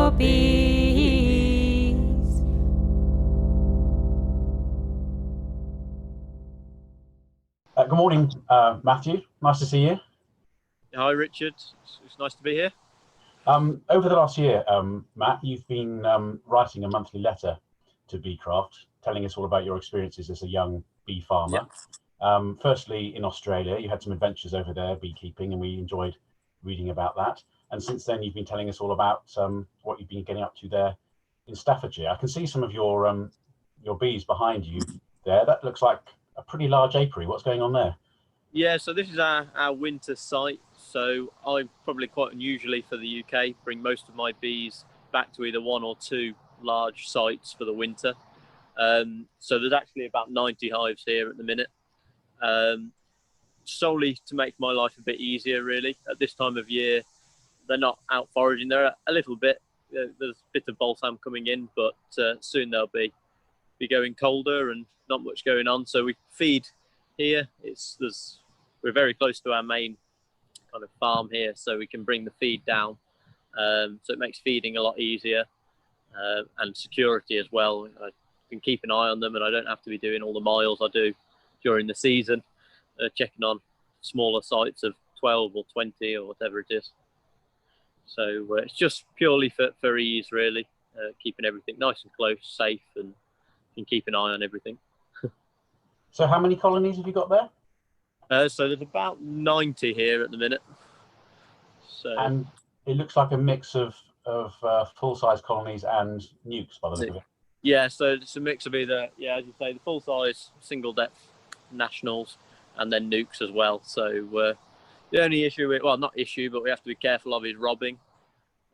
your bees. Good morning, Matthew. Nice to see you. Hi, Richard. It's nice to be here. Over the last year, Matt, you've been writing a monthly letter to Beecraft, telling us all about your experiences as a young bee farmer. Yeah. Firstly, in Australia, you had some adventures over there, beekeeping, and we enjoyed reading about that. And since then, you've been telling us all about what you've been getting up to there in Staffordshire. I can see some of your bees behind you there. That looks like a pretty large apiary. What's going on there? Yeah, so this is our winter site. So I probably quite unusually for the UK bring most of my bees back to either one or two large sites for the winter. So there's actually about 90 hives here at the minute. Solely to make my life a bit easier, really. At this time of year, they're not out foraging. They're a little bit. There's a bit of balsam coming in, but soon they'll be going colder and not much going on. So we feed here. We're very close to our main kind of farm here, so we can bring the feed down. So it makes feeding a lot easier and security as well. I can keep an eye on them, and I don't have to be doing all the miles I do during the season, checking on smaller sites of 12 or 20 or whatever it is. So it's just purely for ease, really, keeping everything nice and close, safe, and can keep an eye on everything. So how many colonies have you got there? So there's about 90 here at the minute. So, and it looks like a mix of full-size colonies and nukes by the look of it. Yeah, so it's a mix of either, as you say, the full-size single-depth nationals and then nukes as well. So the only issue, not issue, but we have to be careful of is robbing.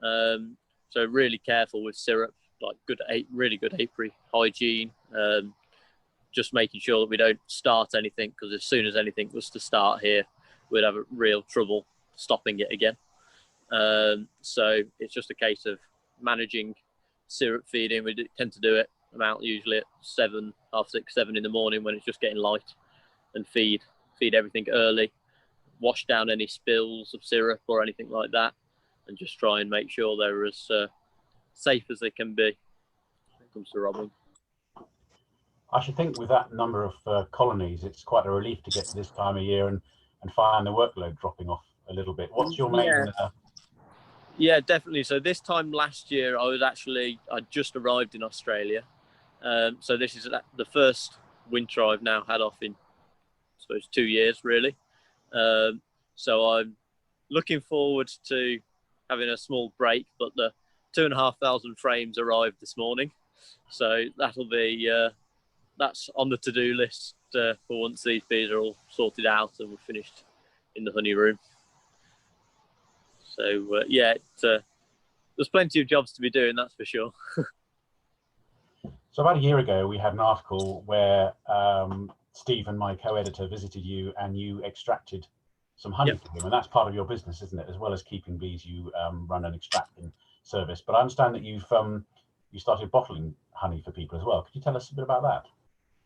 So really careful with syrup, like really good apiary hygiene. Just making sure that we don't start anything, because as soon as anything was to start here, we'd have a real trouble stopping it again. So it's just a case of managing syrup feeding. We tend to do it about usually at 7, half 6, 7 in the morning when it's just getting light, and feed everything early, wash down any spills of syrup or anything like that, and just try and make sure they're as safe as they can be when it comes to robbing. I should think with that number of colonies, it's quite a relief to get to this time of year and find the workload dropping off a little bit. What's your main... Yeah, definitely. So this time last year, I just arrived in Australia. So this is the first winter I've now had off in, I suppose, 2 years, really. So I'm looking forward to having a small break, but the 2,500 frames arrived this morning. So that'll be... that's on the to-do list for once these bees are all sorted out and we're finished in the honey room. So there's plenty of jobs to be doing, that's for sure. So about a year ago, we had an article where Stephen, my co-editor, visited you and you extracted some honey from him, and that's part of your business, isn't it? As well as keeping bees, you run an extracting service. But I understand that you started bottling honey for people as well. Could you tell us a bit about that?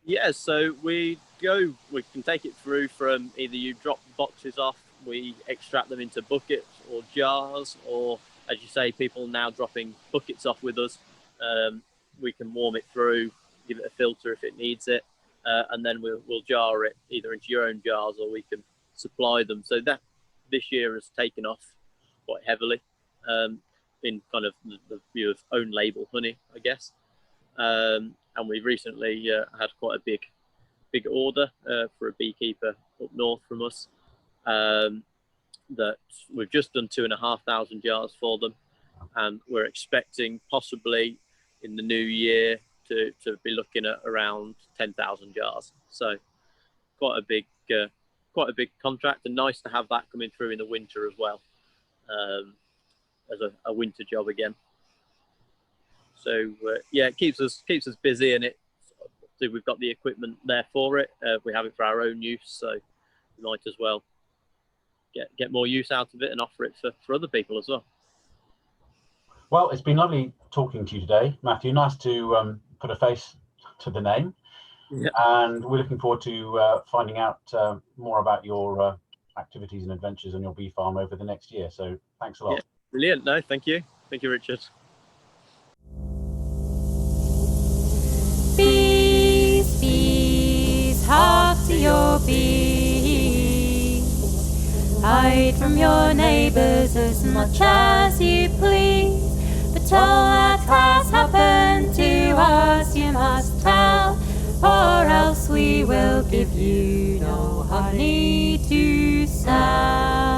Yeah, so we can take it through from either you drop boxes off, we extract them into buckets or jars, or as you say, people now dropping buckets off with us. We can warm it through, give it a filter if it needs it, and then we'll jar it either into your own jars or we can supply them. So that this year has taken off quite heavily in kind of the view of own label honey, I guess. And we recently had quite a big order for a beekeeper up north from us that we've just done 2,500 jars for them, and we're expecting possibly in the new year to be looking at around 10,000 jars. So quite a big contract, and nice to have that coming through in the winter as well, as a winter job again. So it keeps us busy, and we've got the equipment there for it. We have it for our own use, so we might as well get more use out of it and offer it for other people as well. Well, it's been lovely talking to you today, Matthew. Nice to put a face to the name. Yeah. And we're looking forward to finding out more about your activities and adventures on your bee farm over the next year. So thanks a lot. Yeah, brilliant. No, thank you. Thank you, Richard. bees. Hide from your neighbours as much as you please, but all that has happened to us you must tell, or else we will give you no honey to sell.